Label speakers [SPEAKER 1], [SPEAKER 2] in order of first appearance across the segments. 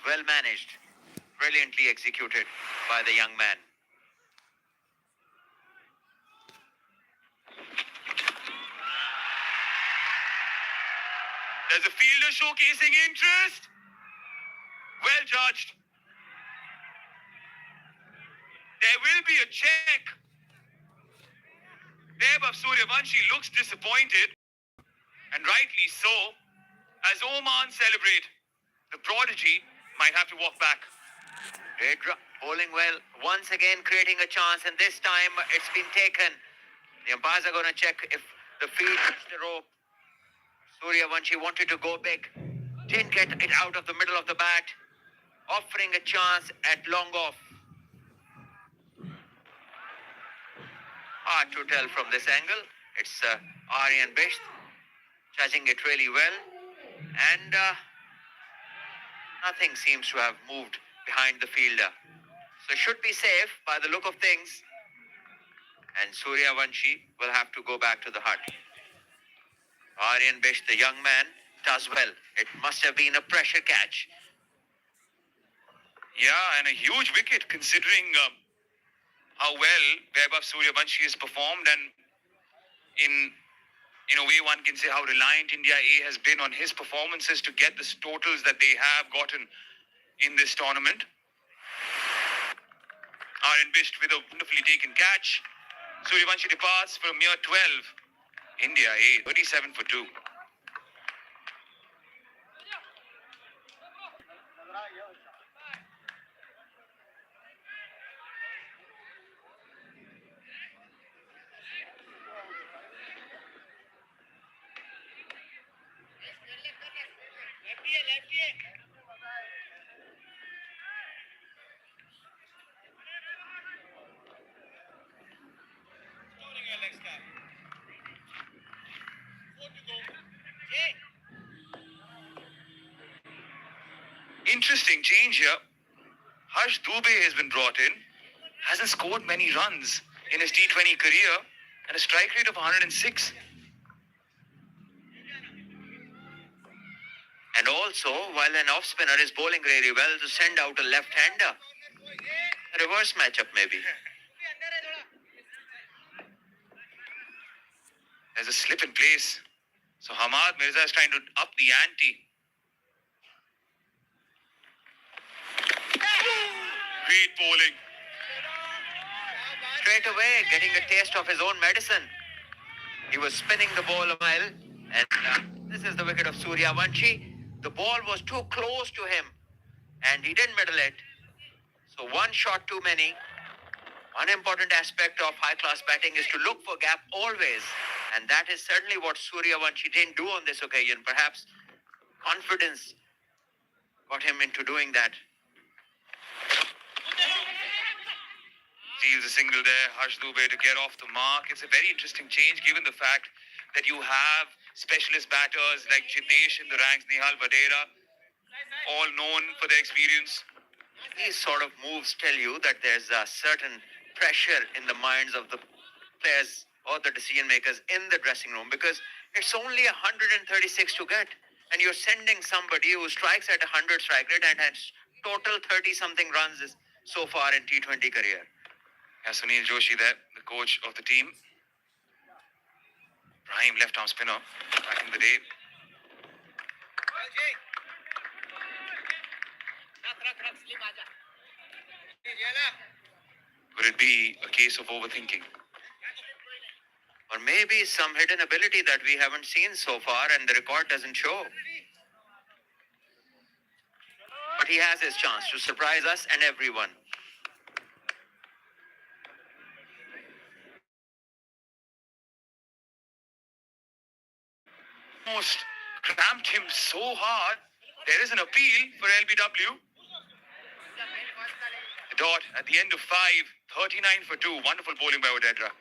[SPEAKER 1] well managed, brilliantly executed by the young man. There's a fielder showcasing interest. Well judged. There will be a check. Vaibhav Suryavanshi looks disappointed, and rightly so. As Oman celebrate, the prodigy might have to walk back. Redra bowling well, once again creating a chance, and this time it's been taken. The umpires are going to check if the field hits the rope. Suryavanshi wanted to go big, didn't get it out of the middle of the bat, offering a chance at long off. Hard to tell from this angle. It's Aryan Bisht judging it really well, and nothing seems to have moved behind the fielder. So it should be safe by the look of things, and Suryavanshi will have to go back to the hut. Aryan Bisht, the young man, does well. It must have been a pressure catch.
[SPEAKER 2] Yeah, and a huge wicket considering how well Vaibhav Suryavanshi has performed, and in a way one can say how reliant India A has been on his performances to get the totals that they have gotten in this tournament. Aryan Bisht with a wonderfully taken catch. Suryavanshi departs for a mere 12. India A 37 for 2. Interesting change here. Harsh Dubey has been brought in. Hasn't scored many runs in his T20 career and a strike rate of 106.
[SPEAKER 1] And also, while an off-spinner is bowling really well, to send out a left-hander. A reverse matchup maybe.
[SPEAKER 2] There's a slip in place. So Hamad Mirza is trying to up the ante. Great bowling.
[SPEAKER 1] Straight away, getting a taste of his own medicine. He was spinning the ball a mile, and this is the wicket of Suryavanshi. The ball was too close to him, and he didn't middle it. So one shot too many. One important aspect of high-class batting is to look for gap always, and that is certainly what Suryavanshi didn't do on this occasion. Perhaps confidence got him into doing that.
[SPEAKER 2] Steals a single there, Harsh Dubey to get off the mark. It's a very interesting change given the fact that you have specialist batters like Jitesh in the ranks, Nihal Vadera, all known for their experience.
[SPEAKER 1] These sort of moves tell you that there's a certain pressure in the minds of the players or the decision makers in the dressing room, because it's only 136 to get, and you're sending somebody who strikes at 100 strike rate and has total 30-something runs so far in T20 career.
[SPEAKER 2] Yeah, Sunil Joshi there, the coach of the team. Prime left-arm spinner back in the day. Could it be a case of overthinking?
[SPEAKER 1] Or maybe some hidden ability that we haven't seen so far and the record doesn't show. But he has his chance to surprise us and everyone.
[SPEAKER 2] Almost cramped him so hard. There is an appeal for LBW. The dot at the end of 5, 39 for 2. Wonderful bowling by Odedra.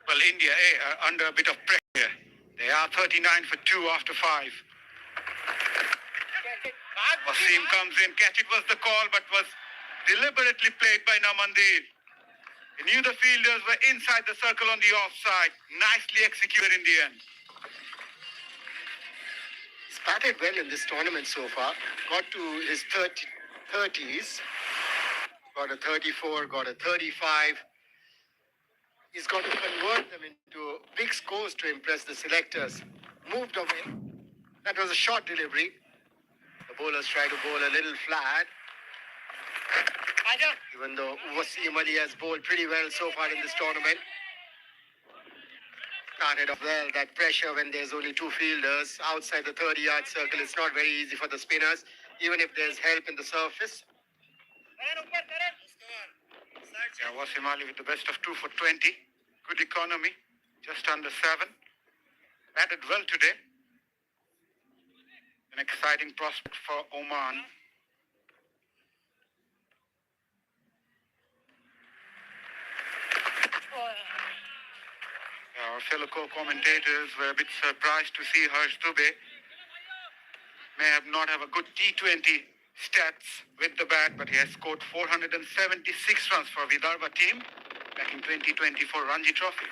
[SPEAKER 1] Well, India are under a bit of pressure. They are 39 for 2 after 5. Wasim comes in. Catch it was the call, but was deliberately played by Namandir. He knew the fielders were inside the circle on the offside. Nicely executed in the end.
[SPEAKER 3] He's batted well in this tournament so far. Got to his 30s. Got a 34, got a 35. He's got to convert them into big scores to impress the selectors. Moved away. That was a short delivery. The bowlers try to bowl a little flat. Even though Wasim Ali has bowled pretty well so far in this tournament. Started off well, that pressure when there's only 2 fielders outside the 30-yard circle. It's not very easy for the spinners, even if there's help in the surface.
[SPEAKER 1] Yeah, Wasim Ali with the best of 2 for 20. Good economy, just under 7. Batted well today. An exciting prospect for Oman. Our fellow co-commentators were a bit surprised to see Harsh Dubey may not have a good T20 stats with the bat, but he has scored 476 runs for Vidarbha team back in 2024 Ranji Trophy.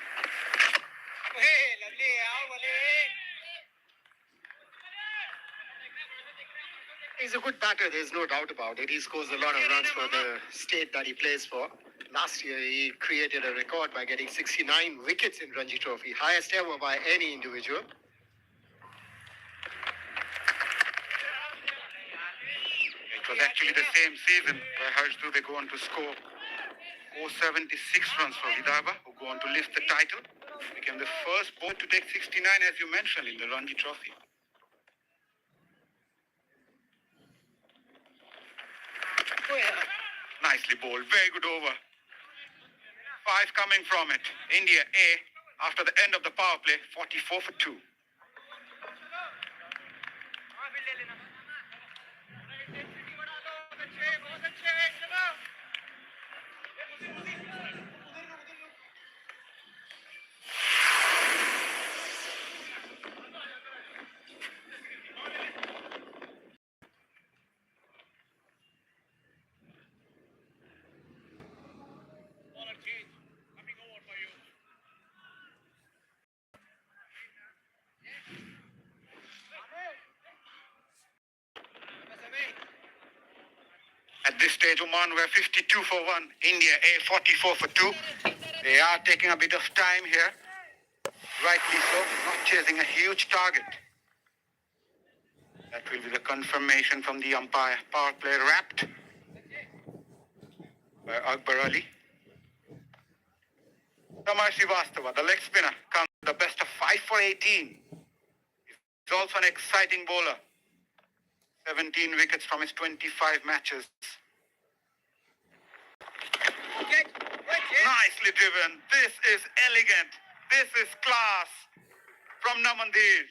[SPEAKER 3] He's a good batter, there's no doubt about it. He scores a lot of runs for the state that he plays for. Last year, he created a record by getting 69 wickets in Ranji Trophy, highest ever by any individual.
[SPEAKER 1] It was actually the same season where Harsh Dubey go on to score 476 runs for Vidarbha, who go on to lift the title. Became the first bowler to take 69, as you mentioned, in the Ranji Trophy. Nicely bowled, very good over. 5 coming from it. India A, after the end of the power play, 44 for 2. At this stage, Oman were 52 for 1. India A, 44 for 2. They are taking a bit of time here. Rightly so, not chasing a huge target. That will be the confirmation from the umpire. Power play wrapped by Akbar Ali. Samar Srivastava, the leg spinner, comes with the best of 5 for 18. He's also an exciting bowler. 17 wickets from his 25 matches. Nicely driven. This is elegant. This is class from Namandir.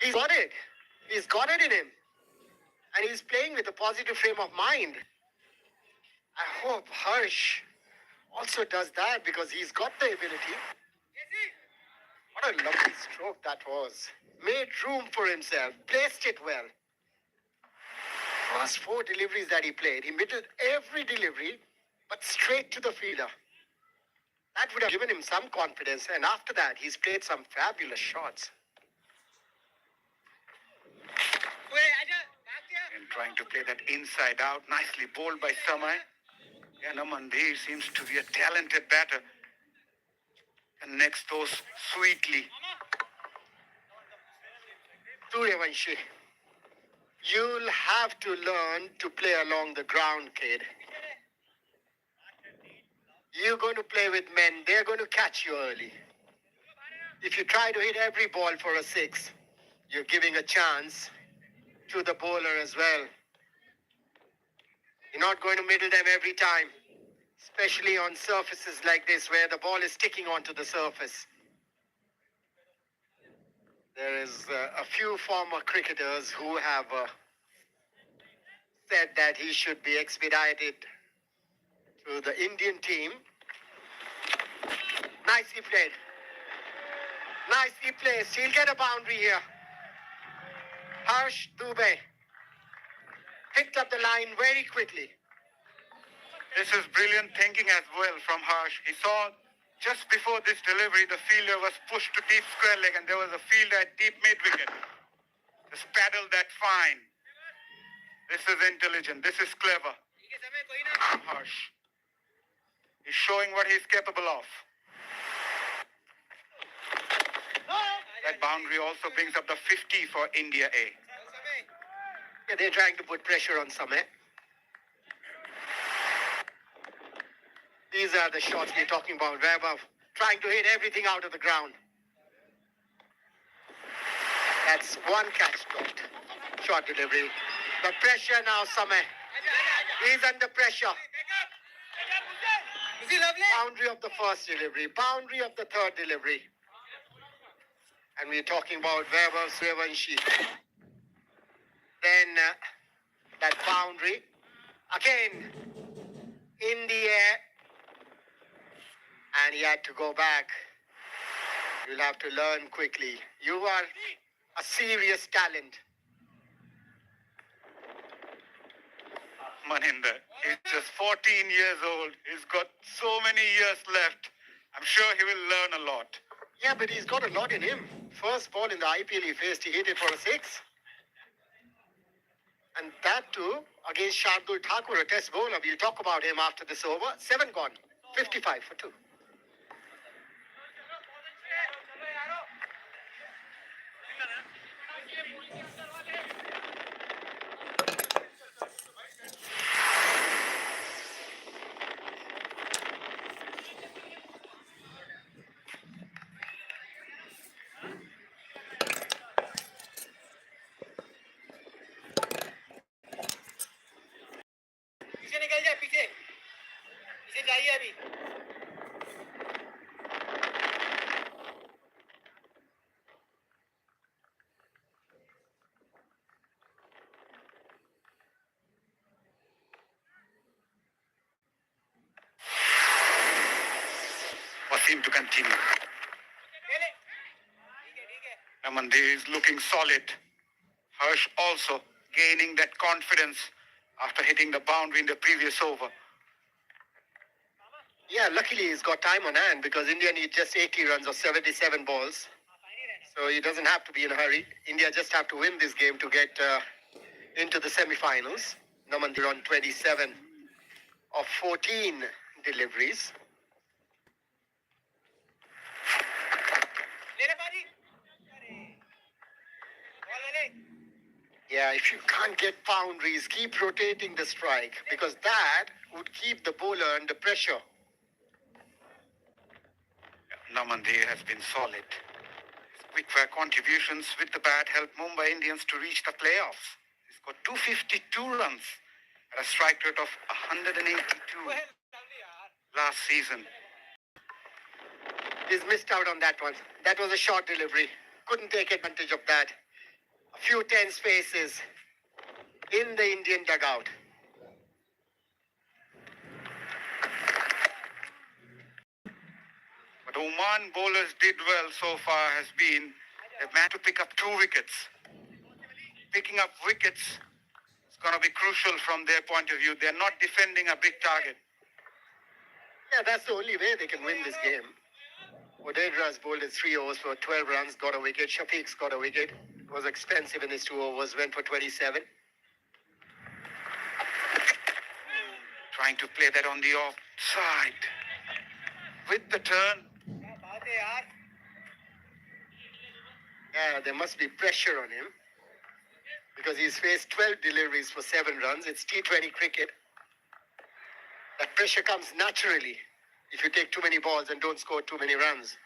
[SPEAKER 3] He's got it. He's got it in him. And he's playing with a positive frame of mind. I hope Harsh also does that because he's got the ability. What a lovely stroke that was. Made room for himself. Placed it well. First 4 deliveries that he played, he middled every delivery, but straight to the fielder. That would have given him some confidence. And after that, he's played some fabulous shots.
[SPEAKER 1] And trying to play that inside out. Nicely bowled by Samay. Yeah, Namandir seems to be a talented batter. Connects those sweetly.
[SPEAKER 3] Suryavanshi, you'll have to learn to play along the ground, kid. You're going to play with men. They're going to catch you early. If you try to hit every ball for a 6, you're giving a chance to the bowler as well. You're not going to middle them every time, especially on surfaces like this where the ball is sticking onto the surface. There is a few former cricketers who have said that he should be expedited to the Indian team. Nicely played. Nicely placed. He'll get a boundary here. Harsh Dubey picked up the line very quickly.
[SPEAKER 2] This is brilliant thinking as well from Harsh. He saw just before this delivery, the fielder was pushed to deep square leg and there was a fielder at deep mid-wicket. Just paddled that fine. This is intelligent. This is clever. Harsh. He's showing what he's capable of. That boundary also brings up the 50 for India A.
[SPEAKER 3] Yeah, they're trying to put pressure on Sameh. These are the shots we're talking about. Vaibhav trying to hit everything out of the ground. That's one catch caught. Short delivery. The pressure now, Sameh. He's under pressure. Boundary of the first delivery. Boundary of the third delivery. And we're talking about Vaibhav Suryavanshi. Then that boundary. Again, in the air. And he had to go back. You'll have to learn quickly. You are a serious talent.
[SPEAKER 2] Maninder, he's just 14 years old. He's got so many years left. I'm sure he will learn a lot.
[SPEAKER 3] Yeah, but he's got a lot in him. First ball in the IPL he faced, he hit it for a 6. And that too, against Shardul Thakur, a test bowler. We'll talk about him after this over. 7 gone. 55 for 2.
[SPEAKER 2] Wasim to continue. Namandir is looking solid. Harsh also gaining that confidence after hitting the boundary in the previous over.
[SPEAKER 3] Yeah, luckily he's got time on hand because India needs just 80 runs or 77 balls. So he doesn't have to be in a hurry. India just have to win this game to get into the semi-finals. Namandir on 27 of 14 deliveries. Yeah, if you can't get boundaries, keep rotating the strike because that would keep the bowler under pressure.
[SPEAKER 2] Namandir has been solid. His quick fire contributions with the bat helped Mumbai Indians to reach the playoffs. He's got 252 runs at a strike rate of 182 last season.
[SPEAKER 3] He's missed out on that one. That was a short delivery. Couldn't take advantage of that. A few tense spaces in the Indian dugout.
[SPEAKER 2] But Oman bowlers did well so far has been they've managed to pick up 2 wickets. Picking up wickets is going to be crucial from their point of view. They're not defending a big target.
[SPEAKER 3] Yeah, that's the only way they can win this game. Odedra's bowled his 3 overs for 12 runs, got a wicket. Shafiq's got a wicket. Was expensive in his 2 overs, went for 27.
[SPEAKER 2] Trying to play that on the offside. With the turn.
[SPEAKER 3] Yeah, there must be pressure on him because he's faced 12 deliveries for 7 runs. It's T20 cricket. That pressure comes naturally if you take too many balls and don't score too many runs.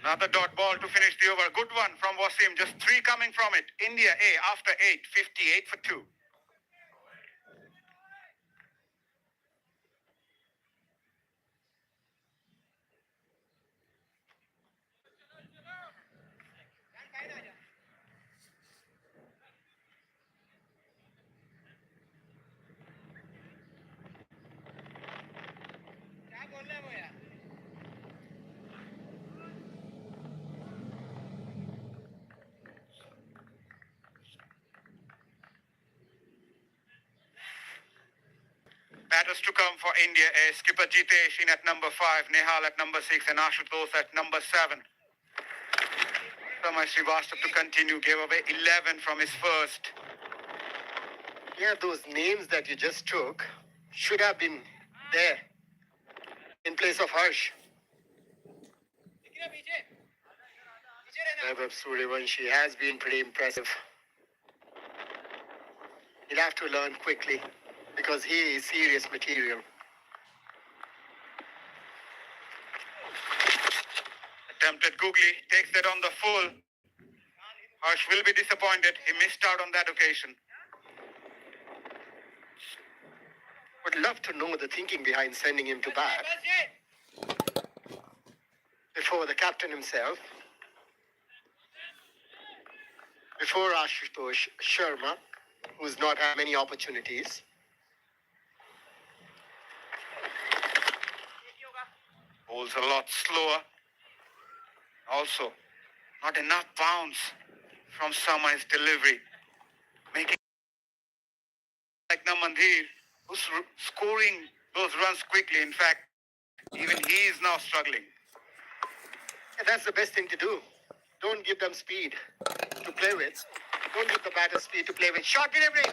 [SPEAKER 2] Another dot ball to finish the over. Good one from Wasim. Just 3 coming from it. India A after 8. 58 for 2. Batters to come for India A. Skipper Jitesh in at number 5, Nehal at number 6, and Ashutosh at number 7. Samay Srivastava to continue, gave away 11 from his first.
[SPEAKER 3] Yeah, those names that you just took should have been there in place of Harsh. Vaibhav Suryavanshi has been pretty impressive. He'll have to learn quickly because he is serious material.
[SPEAKER 2] Attempted googly, takes that on the full. Harsh will be disappointed. He missed out on that occasion.
[SPEAKER 3] Would love to know the thinking behind sending him to bat before the captain himself, before Ashutosh Sharma, who's not had many opportunities.
[SPEAKER 2] Bowls a lot slower. Also, not enough bounce from Samay's delivery. Making like Namandhir, who's scoring those runs quickly. In fact, even he is now struggling.
[SPEAKER 3] And that's the best thing to do. Don't give them speed to play with. Don't give the batter speed to play with. Short delivery.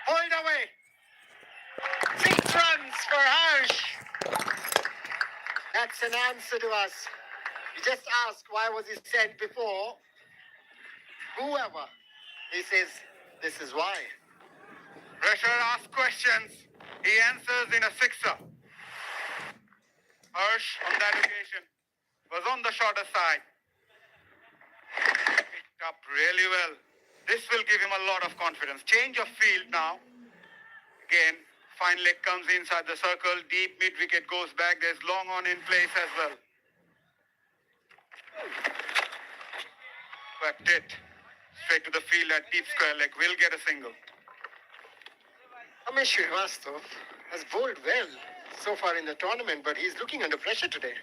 [SPEAKER 3] Hold away. 6 runs for Harsh. That's an answer to us. You just ask why was he sent before. Whoever, he says, this is why.
[SPEAKER 2] Pressure asks questions. He answers in a sixer. Harsh, on that occasion, was on the shorter side. Picked up really well. This will give him a lot of confidence. Change of field now. Again, fine leg comes inside the circle. Deep mid-wicket goes back. There's long on in place as well. Swept it. Straight to the field at deep square leg. Will get a single.
[SPEAKER 3] Ramesh Srivastava has bowled well so far in the tournament, but he's looking under pressure today.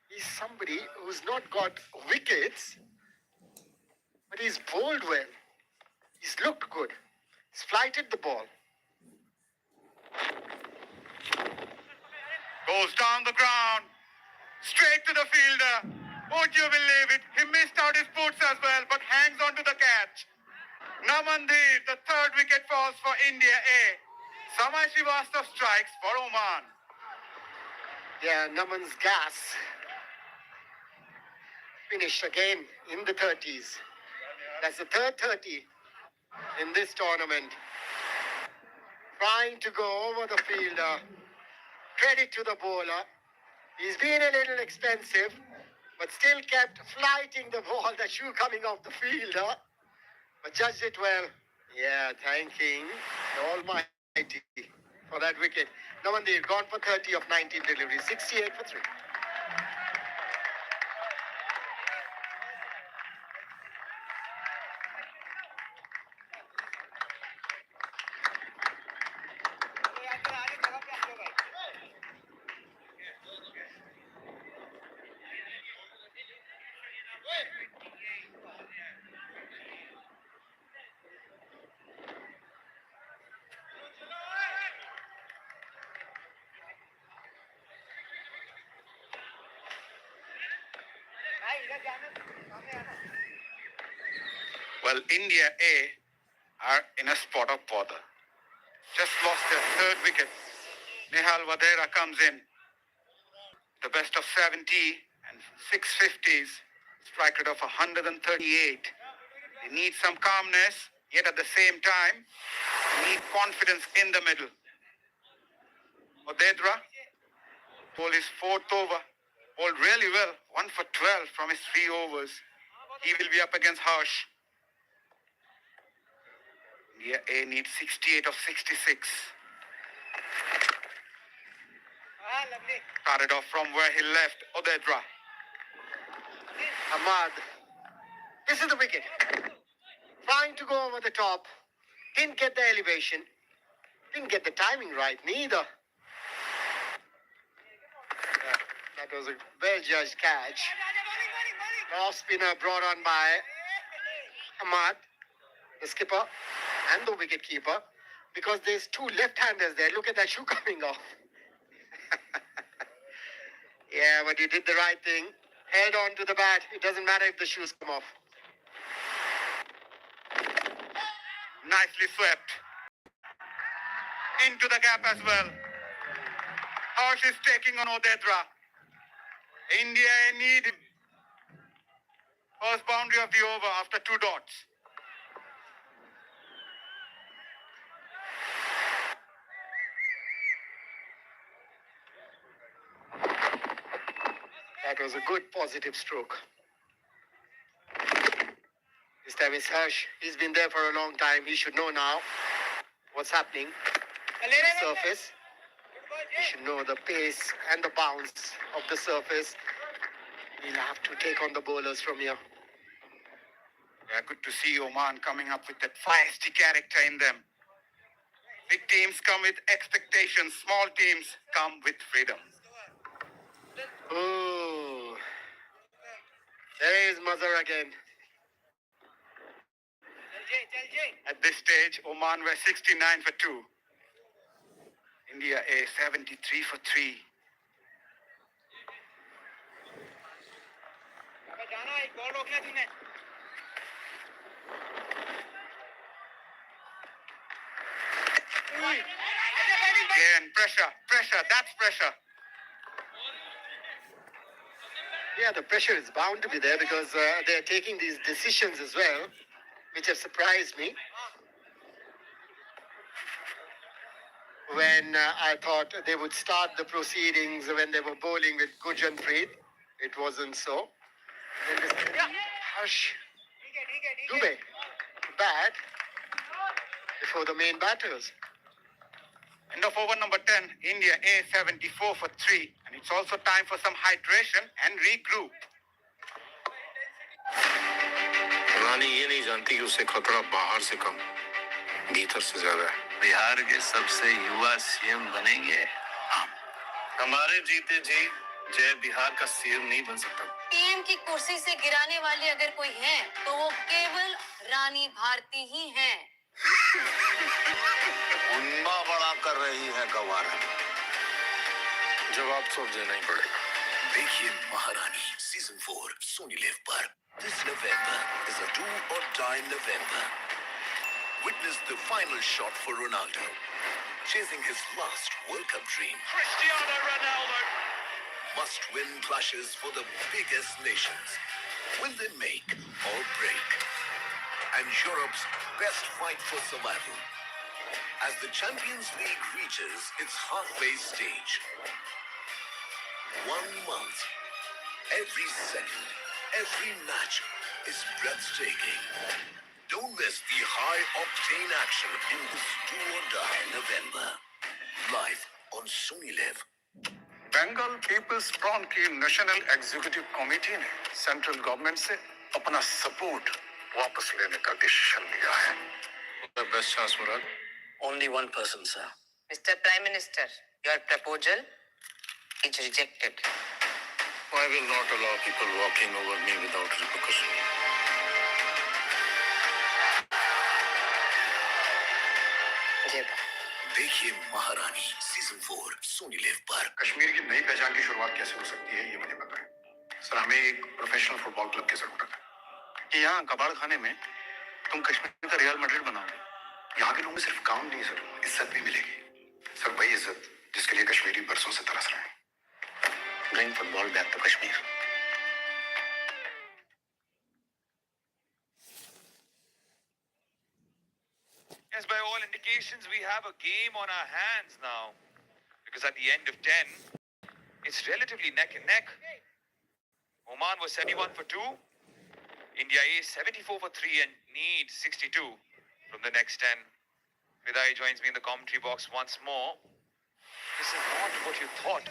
[SPEAKER 3] He's somebody who's not got wickets, but he's bowled well. He's looked good. He's flighted the ball.
[SPEAKER 2] Goes down the ground. Straight to the fielder. Won't you believe it? He missed out his boots as well, but hangs on to the catch. Namandhir, the 3rd wicket falls for India A. Samay Srivastava strikes for Oman.
[SPEAKER 3] Yeah, Naman's gas finished again in the 30s. That's the 3rd 30 in this tournament. Trying to go over the fielder. Credit to the bowler. He's been a little expensive, but still kept flighting the ball, the shoe coming off the fielder. But judged it well. Yeah, thanking the Almighty for that wicket. Namandir gone for 30 of 19 deliveries, 68 for 3.
[SPEAKER 2] Well, India A are in a spot of bother. Just lost their 3rd wicket. Nehal Vadera comes in. The best of 70 and 6 50s. Strike rate of 138. They need some calmness, yet at the same time, they need confidence in the middle. Odedra bowled his 4th over. Bowled really well. 1 for 12 from his 3 overs. He will be up against Harsh. India A needs 68 of 66. Started off from where he left, Odedra.
[SPEAKER 3] Ahmad. This is the wicket. Trying to go over the top. Didn't get the elevation. Didn't get the timing right neither. That was a well-judged catch. The off spinner brought on by Ahmad, the skipper and the wicket keeper. because there's two left-handers there. Look at that shoe coming off. Yeah, but you did the right thing. Held on to the bat. It doesn't matter if the shoes come off.
[SPEAKER 2] Nicely swept. Into the gap as well. Harsh is taking on Odedra. India need first boundary of the over after 2 dots.
[SPEAKER 3] That was a good positive stroke. This time it's Harsh. He's been there for a long time. He should know now what's happening on the surface. He should know the pace and the bounce of the surface. He'll have to take on the bowlers from here.
[SPEAKER 2] Yeah, good to see Oman coming up with that feisty character in them. Big teams come with expectations. Small teams come with freedom.
[SPEAKER 3] Oh, there is Mazhar again.
[SPEAKER 2] At this stage, Oman were 69 for 2. India a 73 for 3. Again, pressure, that's pressure.
[SPEAKER 3] Yeah, the pressure is bound to be there because they're taking these decisions as well, which have surprised me. When I thought they would start the proceedings when they were bowling with Gurjanpreet, it wasn't so. Then this Harsh Dubey bat before the main batters.
[SPEAKER 2] End of over number 10, India a 74 for 3. And it's also time for some hydration and regroup.
[SPEAKER 4] रानी ये नहीं जानती कि उसे खतरा बाहर से कम भीतर से ज्यादा है।
[SPEAKER 5] बिहार के सबसे युवा सीएम बनेंगे हम। हमारे जीते जी जय बिहार का सीएम नहीं बन सकता।
[SPEAKER 6] पीएम की कुर्सी से गिराने वाले अगर कोई है तो वो केवल रानी भारती ही हैं।
[SPEAKER 4] उन्मा बड़ा कर रही है गवारा। जवाब तो देना ही पड़ेगा।
[SPEAKER 7] देखिए महारानी सीजन 4 सोनी लिव पर। This November is a do or die November. Witness the final shot for Ronaldo, chasing his last World Cup dream.
[SPEAKER 1] Cristiano Ronaldo.
[SPEAKER 7] Must-win clashes for the biggest nations. Will they make or break? And Europe's best fight for survival. As the Champions League reaches its halfway stage. 1 month, every second, every match is breathtaking. Don't miss the high-octane action in this do or die November. Live on Sony Live.
[SPEAKER 4] Bengal people's front की national executive committee ने central government से अपना support वापस लेने का decision लिया है। Best chance Murad.
[SPEAKER 8] Only one person, sir.
[SPEAKER 6] Mr. Prime Minister, your proposal is rejected.
[SPEAKER 4] I will not allow people walking over me without repercussion.
[SPEAKER 7] देखिए महारानी सीजन 4 सोनी लिव पर।
[SPEAKER 4] कश्मीर की नई पहचान की शुरुआत कैसे हो सकती है ये मुझे बताएं। सर हमें एक प्रोफेशनल फुटबॉल क्लब की जरूरत है कि यहाँ कबाड़ खाने में तुम कश्मीर का रियल मैड्रिड बनाओगे। यहाँ के लोगों में सिर्फ काम नहीं सर, इज्जत भी मिलेगी। सर वही इज्जत जिसके लिए कश्मीरी बरसों से तरस रहे हैं।
[SPEAKER 8] Bring football back to Kashmir.
[SPEAKER 2] Yes, by all indications, we have a game on our hands now. Because at the end of 10, it's relatively neck and neck. Oman was 71 for 2. India is 74 for 3 and needs 62 from the next 10. Vidai joins me in the commentary box once more. This is not what you thought,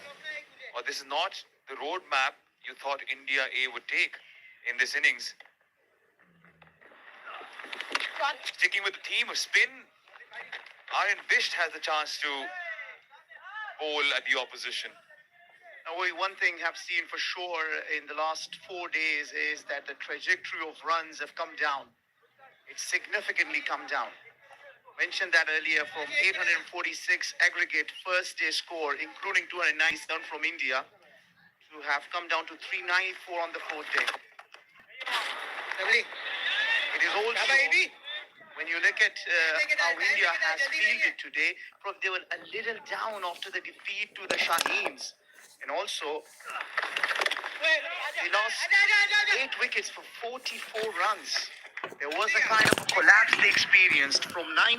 [SPEAKER 2] or this is not the roadmap you thought India A would take in this innings. Sticking with the theme of spin, Aryan Bisht has the chance to bowl at the opposition.
[SPEAKER 9] Now, one thing I've seen for sure in the last 4 days is that the trajectory of runs have come down. It's significantly come down. Mentioned that earlier, from 846 aggregate first day score, including 297 from India, to have come down to 394 on the fourth day. It is also, when you look at how India has fielded today, they were a little down after the defeat to the Shaheens. And also, they lost 8 wickets for 44 runs. There was a kind of collapse they experienced from 9